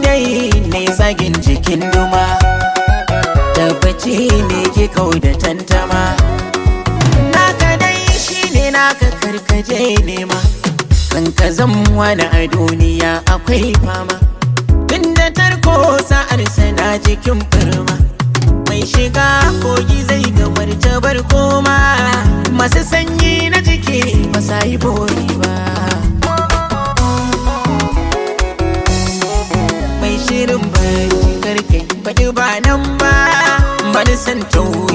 dai ne zagin jikin duma, tabbaci ne ki kau da tantama. Naka dai shine naka karkaje nema, kan ka zama da a duniya akwai fama. Tunda tarko sa'ar sana jikin firma, mai shiga kogi zai gamar jabar koma. Masu sanyi na jiki ba sa yi bori ba, mai shirin bari karfe faɗi ba nan ba. Bani san tauye